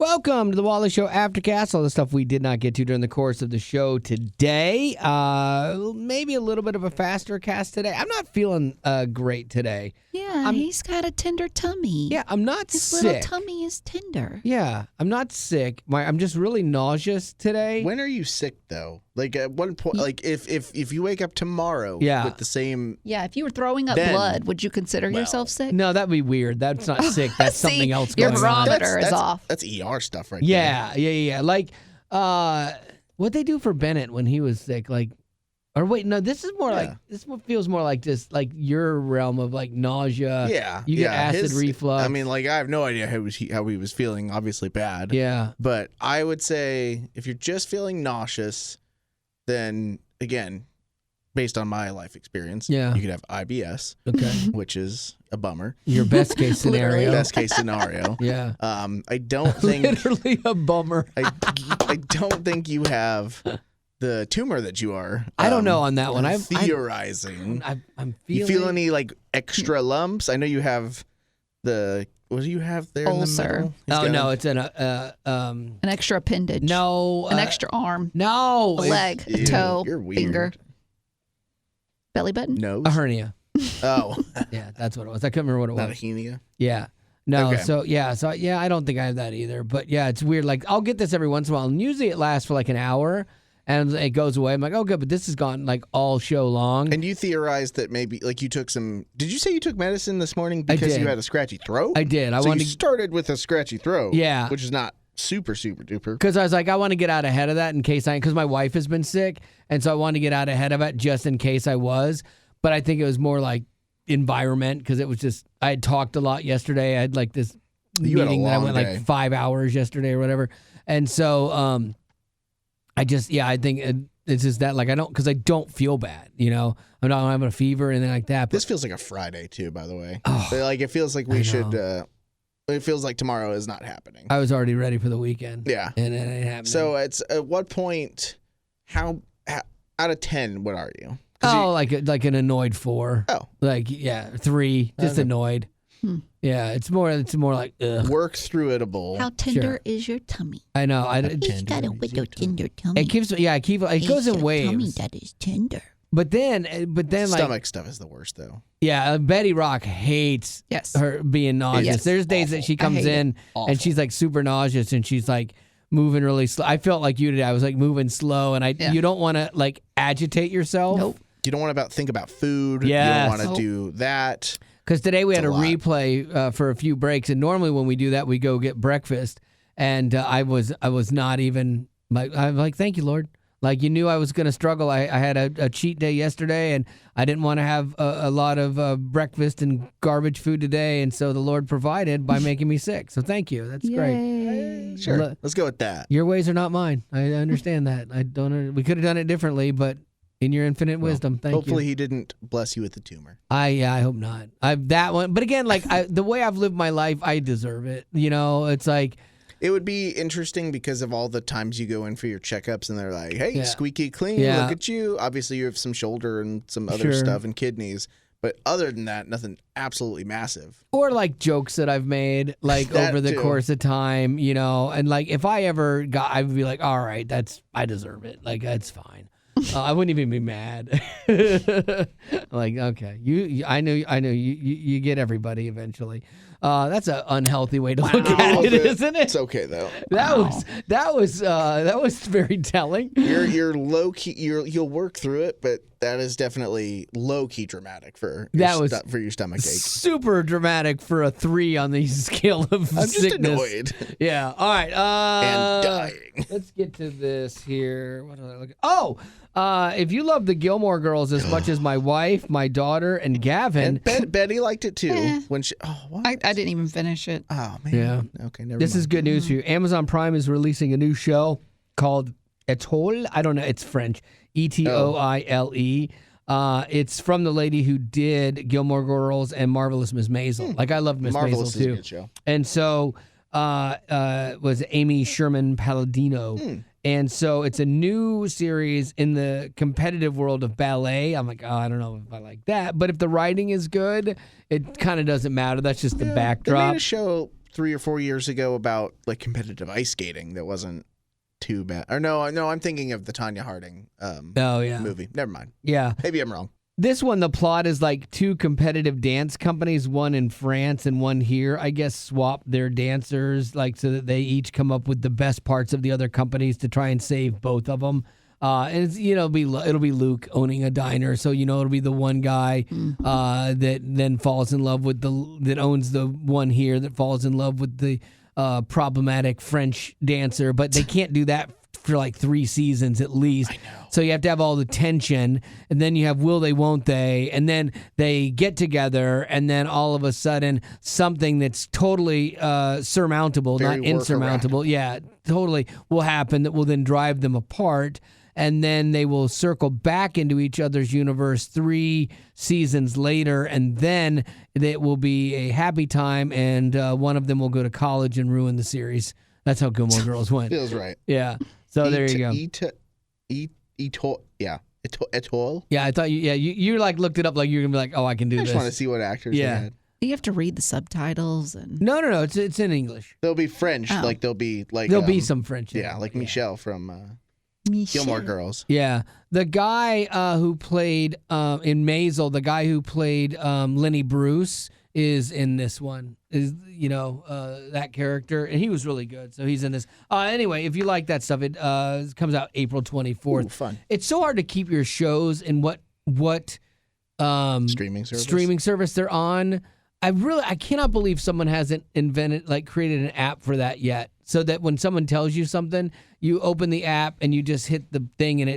Welcome to the Wally Show Aftercast. All the stuff we did not get to during the course of the show today. Maybe a little bit of a faster cast today. I'm not feeling great today. Yeah, he's got a tender tummy. Yeah, I'm not His sick. little tummy is tender. Yeah, I'm not sick. I'm just really nauseous today. When are you sick though? Like at one point, like if you wake up tomorrow with the same. Yeah, if you were throwing up blood, would you consider yourself sick? No, that'd be weird. That's not sick. That's See, something else your going on. barometer is off. That's ER stuff right Yeah. Like, what they do for Bennett when he was sick, like, or wait, no, this is more like, this feels more like just like your realm of like nausea. Yeah. You get acid reflux. I mean, like, I have no idea how he was feeling, obviously bad. Yeah. But I would say if you're just feeling nauseous, then again, based on my life experience, you could have IBS, which is a bummer. Your best case scenario. Best case scenario. Yeah. I don't think literally a bummer. I don't think you have the tumor that you are. I don't know on that one. I'm theorizing. I'm feeling. You feel any like extra lumps? I know you have the. What do you have there Ulcer. in the middle? Oh no, it's an extra appendage. No, an extra arm. No, a leg, a toe, you're weird. finger, belly button, nose, a hernia. Oh, yeah, that's what it was. I couldn't remember what it was. Not a hernia. Yeah. No, okay. so I don't think I have that either. But yeah, it's weird. Like I'll get this every once in a while, and usually it lasts for like an hour, and it goes away. I'm like, oh, good, but this has gone like all show long. And you theorized that maybe like you took some. Did you say you took medicine this morning because you had a scratchy throat? I did. You started with a scratchy throat. Yeah, which is not super duper. Because I was like, I want to get out ahead of that in case because my wife has been sick, and so I wanted to get out ahead of it just in case I was. But I think it was more like environment because it was just I had talked a lot yesterday. I had like this meeting that I went like 5 hours yesterday or whatever, and so I think it's just that like I don't feel bad, you know. I'm not having a fever or anything like that. But this feels like a Friday too, by the way. Like it feels like we should. It feels like tomorrow is not happening. I was already ready for the weekend. Yeah, and it ain't happening. So it's at what point? How out of 10? What are you? Like an annoyed 4. Oh, 3, just annoyed. Yeah, it's more like ugh. Work through itable. How tender is your tummy? I know. He's got a little tender tummy. It keeps. Yeah, it goes in waves. Tummy that is tender. But then stomach stuff is the worst though. Yeah, Betty Rock hates her being nauseous. Yes. There's days that she comes in and she's like super nauseous and she's like moving really slow. I felt like you today. I was like moving slow, and you don't want to like agitate yourself. Nope. You don't want to think about food. Yes. You don't want to do that. Because today we had a replay for a few breaks, and normally when we do that, we go get breakfast. And I was not even like I'm like, thank you, Lord. Like you knew I was going to struggle. I had a cheat day yesterday, and I didn't want to have a lot of breakfast and garbage food today, and so the Lord provided by making me sick. So thank you. That's great. Sure, let's go with that. Your ways are not mine. I understand that. I don't. We could have done it differently, but in your infinite wisdom, thank you. Hopefully, He didn't bless you with the tumor. I hope not. That one, but again, like the way I've lived my life, I deserve it. You know, it's like. It would be interesting because of all the times you go in for your checkups and they're like, hey, squeaky clean, look at you. Obviously, you have some shoulder and some other stuff and kidneys. But other than that, nothing absolutely massive. Or like jokes that I've made like over the course of time, you know. And like if I ever got, I would be like, all right, I deserve it. Like, that's fine. I wouldn't even be mad. Like, okay, I know you get everybody eventually. That's an unhealthy way to look at it, isn't it? It's okay though. That was very telling. You're low key. You'll work through it, but that is definitely low key dramatic for your stomach ache. Super dramatic for a 3 on the scale of I'm sickness. just annoyed. Yeah. All right. And dying. Let's get to this here. What do I look at? Oh. If you love the Gilmore Girls as much as my wife, my daughter, and Gavin. And Betty liked it too. When she, what? I didn't even finish it. Oh, man. Yeah. Okay, never mind. This is good news for you. Amazon Prime is releasing a new show called Etoile. I don't know. It's French. Etoile. It's from the lady who did Gilmore Girls and Marvelous Miss Maisel. Like, I love Miss Maisel, too. Is a good show. And so was Amy Sherman Palladino. And so it's a new series in the competitive world of ballet. I'm like, I don't know if I like that. But if the writing is good, it kind of doesn't matter. That's just the backdrop. They made a show 3 or 4 years ago about like competitive ice skating that wasn't too bad. Or no, I'm thinking of the Tanya Harding movie. Never mind. Yeah. Maybe I'm wrong. This one, the plot is like two competitive dance companies, one in France and one here, I guess, swap their dancers like so that they each come up with the best parts of the other companies to try and save both of them. And it's, it'll be Luke owning a diner, so it'll be the one guy that then falls in love with that owns the one here that falls in love with the problematic French dancer, but they can't do that for like 3 seasons at least. I know. So you have to have all the tension, and then you have will they, won't they, and then they get together, and then all of a sudden something that's totally surmountable, Very not insurmountable, totally will happen that will then drive them apart, and then they will circle back into each other's universe 3 seasons later, and then it will be a happy time, and one of them will go to college and ruin the series. That's how Gilmore Girls went. Feels right. Yeah. So there you go. Etoile? Yeah, I thought you like looked it up like you're gonna be like, oh, I can do this. I just want to see what actors they had. You have to read the subtitles and. No, it's in English. They'll be French, Oh. there'll be some French. Yeah, like Michelle from Michelle. Gilmore Girls. Yeah, the guy who played in Maisel, the guy who played Lenny Bruce is in this one. Is that character, and he was really good. So he's in this. Anyway, if you like that stuff, it comes out April 24th. Ooh, fun. It's so hard to keep your shows in what Streaming service they're on. I cannot believe someone hasn't created an app for that yet, so that when someone tells you something, you open the app and you just hit the thing, and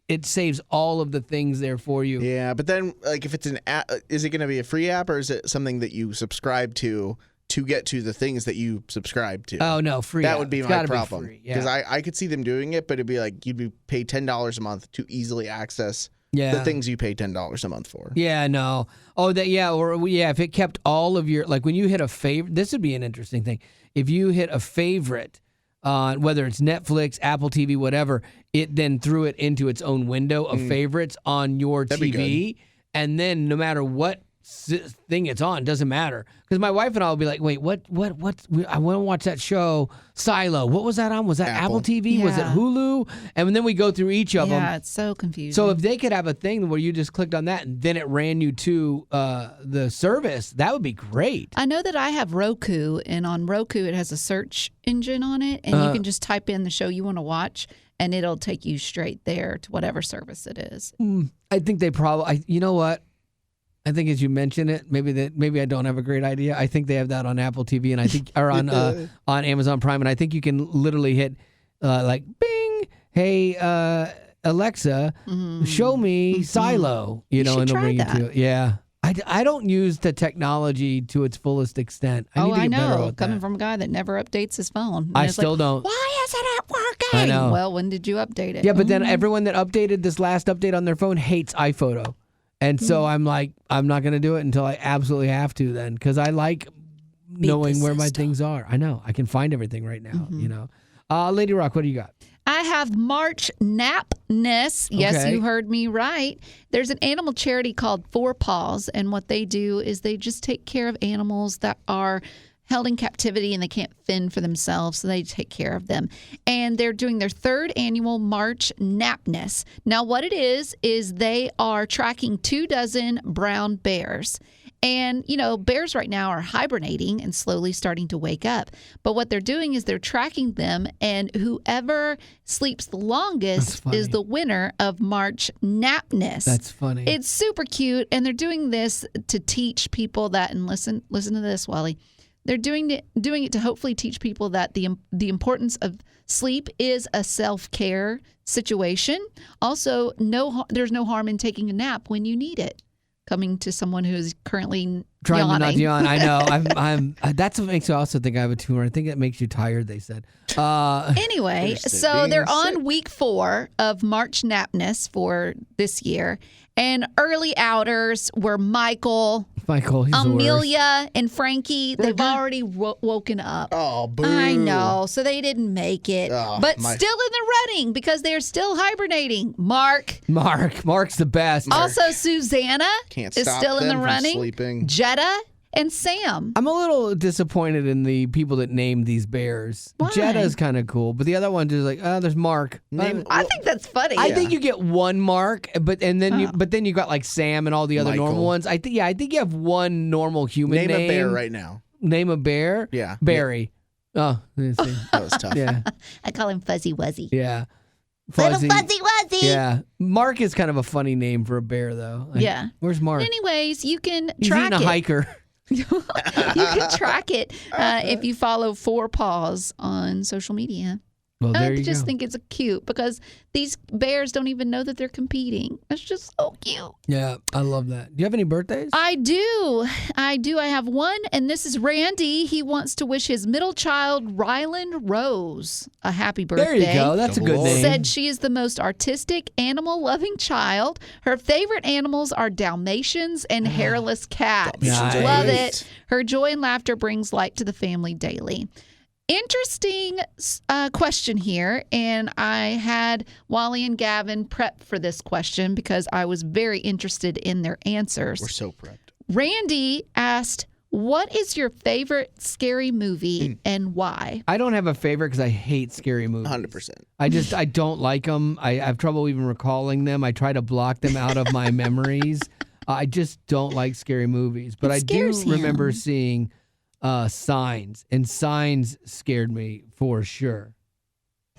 it saves all of the things there for you. Yeah, but then like if it's an app, is it going to be a free app or is it something that you subscribe to get to the things that you subscribe to? Oh no, free. That would be my problem because I could see them doing it, but it'd be like you'd pay $10 a month to easily access the things you pay $10 a month for. Yeah, no. Oh, if it kept all of your, like when you hit a favorite, this would be an interesting thing. If you hit a favorite on whether it's Netflix, Apple TV, whatever, it then threw it into its own window of favorites on your That'd be TV, and then no matter what thing it's on, doesn't matter. Because my wife and I will be like, wait, what? I want to watch that show, Silo. What was that on? Was that Apple TV? Was it Yeah. Hulu? And then we go through each of them. Yeah, it's so confusing. So if they could have a thing where you just clicked on that and then it ran you to the service, that would be great. I know that I have Roku, and on Roku it has a search engine on it, and you can just type in the show you want to watch, and it'll take you straight there to whatever service it is. I think they probably. You know what? I think as you mention it, maybe I don't have a great idea. I think they have that on Apple TV, and I think or on Amazon Prime, and I think you can literally hit like Bing, hey Alexa, show me Silo, and it'll bring you to it. Yeah. I don't use the technology to its fullest extent. I need to get better at Coming that. from a guy that never updates his phone. And I it's still like, don't. Why is it not working? I know. Well, when did you update it? Yeah, but then everyone that updated this last update on their phone hates iPhoto. And so I'm like, I'm not going to do it until I absolutely have to then, because I like knowing where my things are. I know. I can find everything right now, Lady Rock, what do you got? I have March Napness. Yes, Okay. you heard me right. There's an animal charity called Four Paws, and what they do is they just take care of animals that are held in captivity and they can't fend for themselves, so they take care of them. And they're doing their 3rd annual March Napness. Now, what it is they are tracking 24 brown bears. And, bears right now are hibernating and slowly starting to wake up. But what they're doing is they're tracking them, and whoever sleeps the longest is the winner of March Napness. That's funny. It's super cute, and they're doing this to teach people that, and listen to this, Wally. They're doing it to hopefully teach people that the importance of sleep is a self-care situation. Also, there's no harm in taking a nap when you need it. Coming to someone who is currently Trying yawning. to not yawn. I know. That's what makes you also think I have a tumor. I think it makes you tired, they said. Anyway, so they're on week 4 of March Napness for this year. And early outers were Michael, he's the worst. Amelia, and Frankie. They've already woken up. Oh, boo. I know. So they didn't make it. But still in the running because they're still hibernating. Mark's the best. Also, Susanna Can't is stop still in them the from running. sleeping. Jetta And Sam. I'm a little disappointed in the people that named these bears. Why? Jetta's kind of cool, but the other one's just like, oh, there's Mark. I think that's funny. I think you get one Mark, but then you got like Sam and all the other Michael. normal ones. I think you have one normal human name. Name a bear right now. Name a bear? Yeah. Barry. Oh, let's see. That was tough. Yeah. I call him Fuzzy Wuzzy. Yeah. Little Fuzzy Wuzzy. Yeah. Mark is kind of a funny name for a bear, though. Like, Yeah. Where's Mark? Anyways, you can He's track eating a it. hiker. You can track it if you follow 4 Paws on social media. Well, there I you just go. think it's cute because these bears don't even know that they're competing. It's just so cute. Yeah, I love that. Do you have any birthdays? I do. I have one, and this is Randy. He wants to wish his middle child, Ryland Rose, a happy birthday. There you go. That's a good name. Said she is the most artistic, animal-loving child. Her favorite animals are Dalmatians and hairless cats. Nice. Love it. Her joy and laughter brings light to the family daily. Interesting question here, and I had Wally and Gavin prep for this question because I was very interested in their answers. We're so prepped. Randy asked, what is your favorite scary movie and why? I don't have a favorite because I hate scary movies. 100%. I don't like them. I have trouble even recalling them. I try to block them out of my memories. I just don't like scary movies. But It I do scares him. remember seeing Signs, and Signs scared me for sure.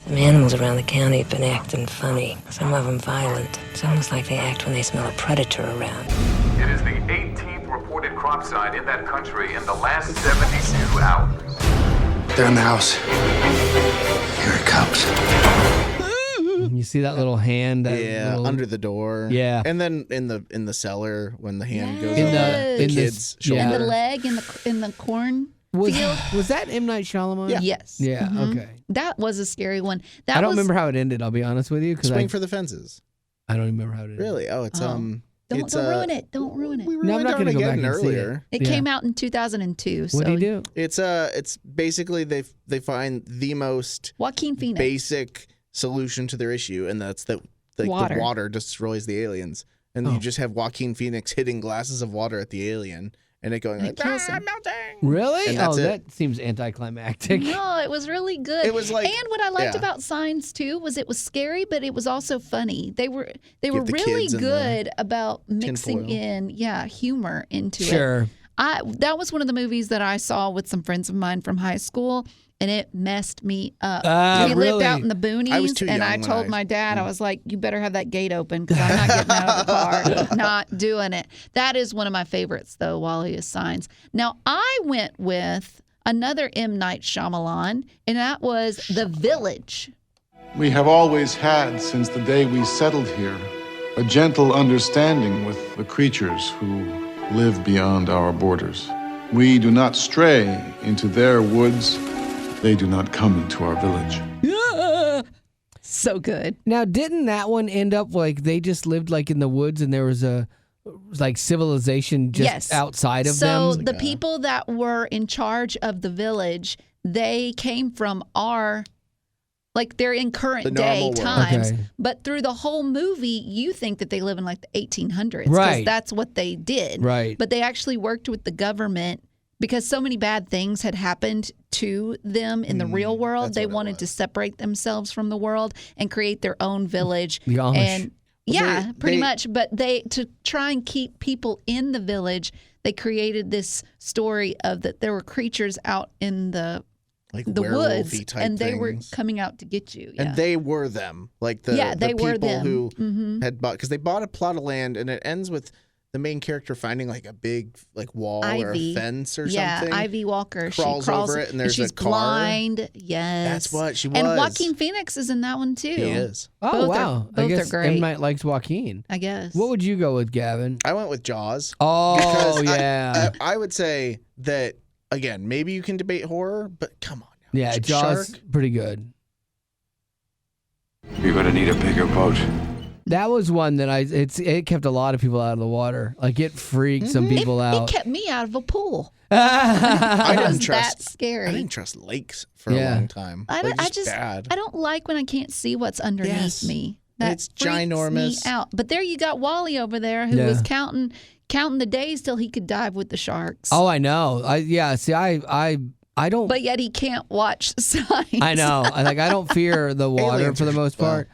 Some animals around the county have been acting funny. Some of them violent. It's almost like they act when they smell a predator around. It is the 18th reported crop site in that country in the last 72 hours. They're in the house. Here it comes. You see that little hand? That Yeah, little- under the door. Yeah. And then in the cellar when the hand goes In on the- the in the- kid's shoulder. And the leg in the corn was field? that M. Night Shyamalan? Yeah. Yes. Yeah, okay. That was a scary one. I don't remember how it ended, I'll be honest with you. Because Swing for the fences. I don't even remember how it ended. Really? Oh, it's Don't it's, ruin it. Don't ruin it. We No, I'm ruined not going to go back Armageddon and see earlier. It Yeah. came out in 2002. So What do you do? It's basically they find the most Joaquin Phoenix. basic solution to their issue, and that's that the water destroys the aliens, and you just have Joaquin Phoenix hitting glasses of water at the alien, and it going like, kills him. I'm melting. Really? And that's oh, it. that seems anticlimactic. No, it was really good. It was like- and what I liked yeah. about Signs too was it was scary, but it was also funny. They were the really kids in the good about mixing tinfoil. in humor into it. Sure. That was one of the movies that I saw with some friends of mine from high school, and it messed me up. We lived really? out in the boonies, I was too and young I when told I- my dad, I was like, "You better have that gate open because I'm not getting out of the car. Not doing it." That is one of my favorites, though. Wally is Signs. Now I went with another M. Night Shyamalan, and that was The Village. We have always had, since the day we settled here, a gentle understanding with the creatures who live beyond our borders. We do not stray into their woods. They do not come into our village. So good. Now, didn't that one end up like they just lived like in the woods and there was a like civilization just Yes. outside of So them? the people that were in charge of the village, they came from they're in current The day normal world. times. Okay. But through the whole movie, you think that they live in like the 1800s. 'cause Right. that's what they did. Right. But they actually worked with the government because so many bad things had happened to them in the real world. that's They what it wanted to was. separate themselves from the world and create their own village. The Amish. And yeah, pretty they- much. But to try and keep people in the village, they created this story of that there were creatures out in the Like woods, werewolf-y type and they were things. coming out to get you. Yeah. And they were them, like the they the were people them. who Mhm. had bought, because they bought a plot of land, and it ends with the main character finding like a big like wall or a Ivy. fence or yeah, something. Ivy Walker. Crawls she crawls over it, and there's she's a car. blind. Yes, That's what she And was. Joaquin Phoenix is in that one too. He is. Oh, both are- wow. I both are guess great. M. Night likes Joaquin. I guess. What would you go with, Gavin? I went with Jaws. Oh, Because yeah. I would say that again. Maybe you can debate horror, but come on. Now. Yeah, Jaws, Shark. pretty good. You're gonna need a bigger boat. That was one that it kept a lot of people out of the water. Like it freaked some people It out. kept me out of a pool. I It didn't was trust. that scary. I didn't trust lakes for Yeah. a long time. I Like, don't, I just bad. I don't like when I can't see what's underneath Yes. me. That It's freaks ginormous. me out. But there you got Wally over there who was counting the days till he could dive with the sharks. Oh, I know. I don't. But yet he can't watch signs. I know. I don't fear the water Aliens for the are- most part.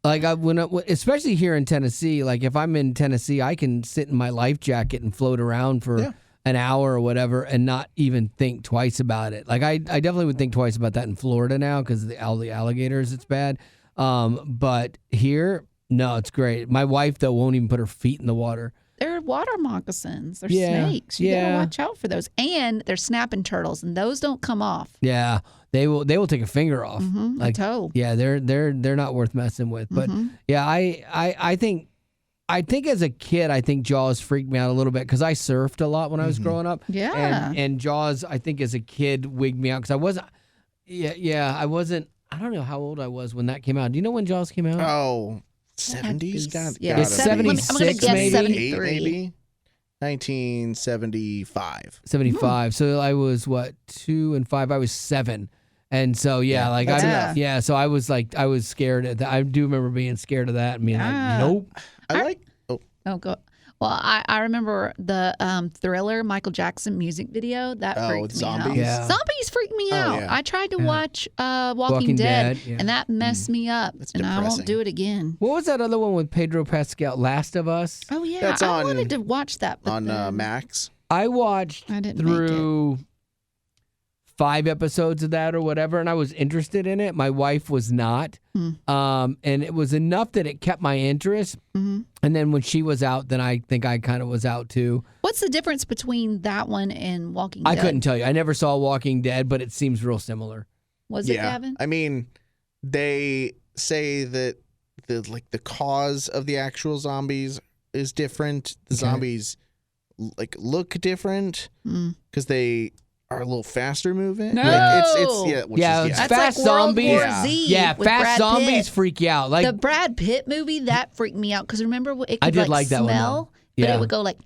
Like especially here in Tennessee. Like if I'm in Tennessee, I can sit in my life jacket and float around for an hour or whatever, and not even think twice about it. Like I definitely would think twice about that in Florida now because all the alligators. It's bad. But here, no, it's great. My wife though won't even put her feet in the water. They're water moccasins. They're Yeah, snakes. You yeah. gotta watch out for those. And they're snapping turtles, and those don't come off. Yeah, they will take a finger off. A toe. Yeah, they're not worth messing with. But yeah, I think as a kid, I think Jaws freaked me out a little bit because I surfed a lot when I was growing up. Yeah. and Jaws, I think as a kid wigged me out because I wasn't. Yeah, I wasn't. I don't know how old I was when that came out. Do you know when Jaws came out? Oh, 70s? Yeah, It's 76 I'm gonna guess maybe? 73. Maybe? 1975. 75. So I was 2 and 5. I was 7. And so like that's I enough. so I was scared of that. I do remember being scared of that and being like, nope. I like. Oh, go. Well, I remember the Thriller Michael Jackson music video that freaked me zombies? out. Yeah. Zombies freaked me out. yeah. I tried to watch Walking Dead, Dead, yeah. and that messed me up, and I depressing. won't do it again. What was that other one with Pedro Pascal? Last of Us? Oh yeah, That's I on- wanted to watch that, but On then Max. I watched I didn't make through 5 episodes of that or whatever, and I was interested in it. My wife was not. And it was enough that it kept my interest. And then when she was out, then I think I kind of was out too. What's the difference between that one and Walking Dead? I couldn't tell you. I never saw Walking Dead, but it seems real similar. Was it Gavin? I mean, they say that the cause of the actual zombies is different. The zombies look different because they are a little faster moving. No. It's That's fast like World zombies. War Yeah. Z Yeah, with fast Brad zombies Pitt. freak you out. Like The Brad Pitt movie that freaked me out because remember it could I did like that one, smell, though. but Yeah. it would go like.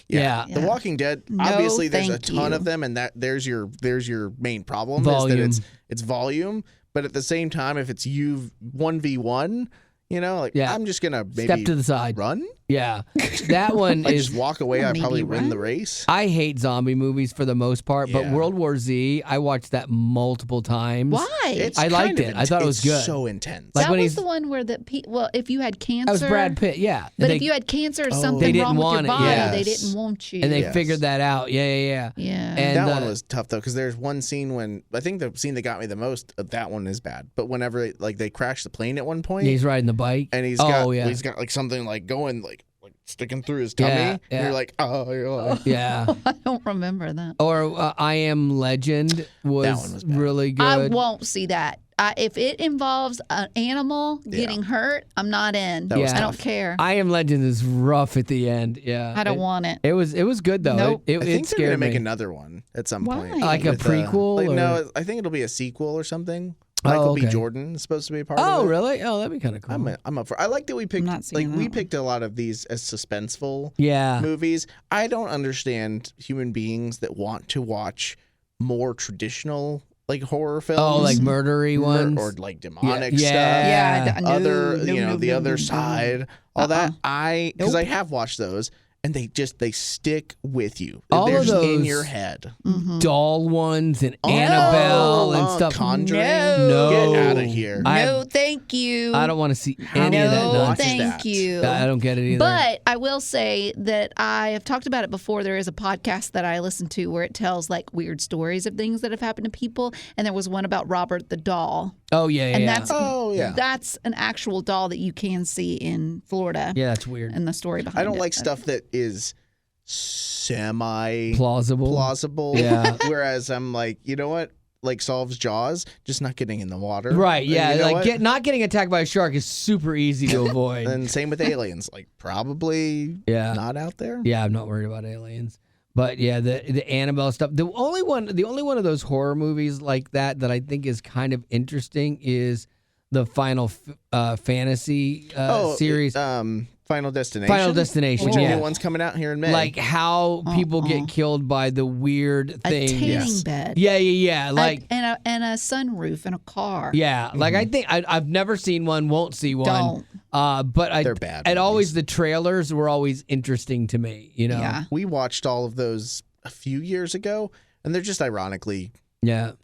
yeah. The Walking Dead, No, obviously there's a thank ton you. of them, and there's your main problem Volume. is that it's volume, but at the same time, if it's you 1v1, I'm just gonna maybe Step to the side. run. Yeah. That one Like is just walk away. I Maybe probably win run. the race. I hate zombie movies for the most part, but Yeah. World War Z, I watched that multiple times. Why? I liked it. I thought it was good. It's so intense. Like that when was he's- the one where if you had cancer. That was Brad Pitt, yeah. But They- if you had cancer or They something didn't wrong with your want it, body, yes. they didn't want you. and they Yes. figured that out. Yeah. yeah. And that one was tough though, because there's one scene when I think the scene that got me the most. That one is bad, but whenever they crash the plane at one point, he's riding the bike. and he's got like something like going like sticking through his tummy, Yeah, and you're like, Yeah. I don't remember that. Or I Am Legend was, one was bad. really good. I won't see that. If it involves an animal getting hurt, I'm not in. That was I tough. don't care. I Am Legend is rough at the end. Yeah. I don't want it. It was good though. Nope. It I think they're scared gonna make me. another one at some Why? point, Like a with, prequel or- No, I think it'll be a sequel or something. Michael B. okay. Jordan is supposed to be a part of Oh, it. really? Oh, that'd be kind of cool. I'm up for. I like that we picked not seeing we that picked a lot of these as suspenseful Yeah. movies. I don't understand human beings that want to watch more traditional horror films. Oh, like murdery ones? or like demonic Yeah. stuff. Yeah, no, Other no, the no, other no. side. All that because I have watched those and they stick with you. All They're of just in those- your head. Doll ones and Annabelle and stuff. Conjuring. No. Get out of here. No, thank you. I don't want to see any of that No, nonsense. thank that. you. I don't get it either. But I will say that I have talked about it before. There is a podcast that I listen to where it tells like weird stories of things that have happened to people. And there was one about Robert the doll. oh yeah, yeah. And yeah. that's an actual doll that you can see in Florida. Yeah, that's weird. And the story behind it. I don't like stuff that is semi Plausible. Yeah. Whereas I'm like, you know what? Like solves Jaws, just not getting in the water. Right, yeah. You know Like what? not getting attacked by a shark is super easy to avoid. And same with aliens. Like probably not out there. Yeah, I'm not worried about aliens. But yeah, the Annabelle stuff. The only one of those horror movies like that I think is kind of interesting is the Final Fantasy series. Final Destination. Final Destination, Which yeah. new one's coming out here in May. Like how people get killed by the weird thing. A tanning bed. Yeah. Like and a sunroof in a car. yeah. Like I think I've never seen one. Won't see one. Don't. But They're bad And movies. always the trailers were always interesting to me. You know. Yeah. We watched all of those a few years ago, and they're just ironically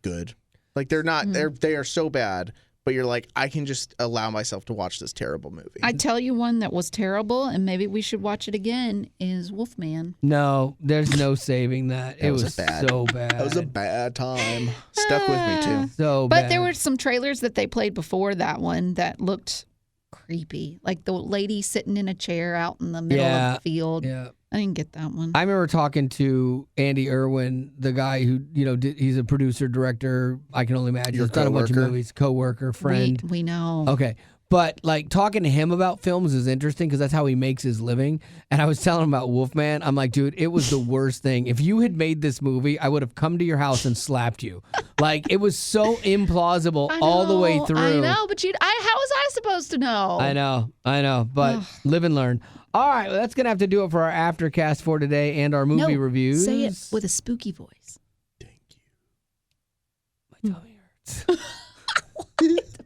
good. Like they're not. They are so bad. But you're like, I can just allow myself to watch this terrible movie. I tell you one that was terrible, and maybe we should watch it again, is Wolfman. No, there's no saving that. It was so bad. That was a bad time. Stuck with me too. So bad. But there were some trailers that they played before that one that looked creepy. Like the lady sitting in a chair out in the middle of the field. Yeah. I didn't get that one. I remember talking to Andy Irwin, the guy who, he's a producer, director. I can only imagine. Your He's done a bunch of coworker? movies, coworker, friend. We know. Okay. But like talking to him about films is interesting because that's how he makes his living. And I was telling him about Wolfman. I'm like, dude, it was the worst thing. If you had made this movie, I would have come to your house and slapped you. Like it was so implausible all the way through. I know, but how was I supposed to know? I know. But live and learn. All right, well, that's going to have to do it for our Aftercast for today and our movie reviews. Say it with a spooky voice. Thank you. My tummy hurts.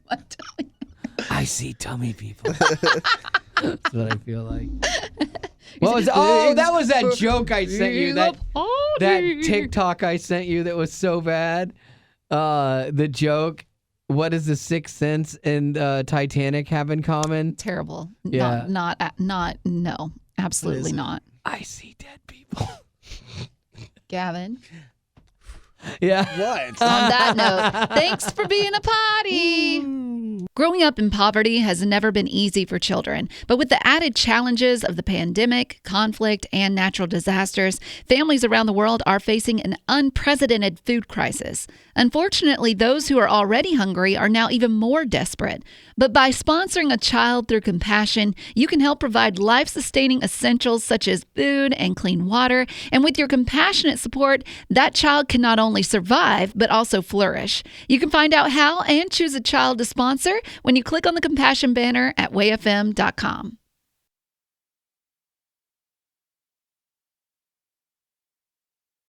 My tummy. I see tummy people. That's what I feel like. What was? Oh, that was that joke I sent you. That TikTok I sent you that was so bad. The joke. What does the Sixth Sense and Titanic have in common? Terrible. Yeah. No, absolutely not. I see dead people. Gavin. Yeah. What? On that note, thanks for being a potty. Growing up in poverty has never been easy for children, but with the added challenges of the pandemic, conflict, and natural disasters, families around the world are facing an unprecedented food crisis. Unfortunately, those who are already hungry are now even more desperate. But by sponsoring a child through compassion, you can help provide life-sustaining essentials such as food and clean water. And with your compassionate support, that child can not only survive, but also flourish. You can find out how and choose a child to sponsor when you click on the compassion banner at wayfm.com.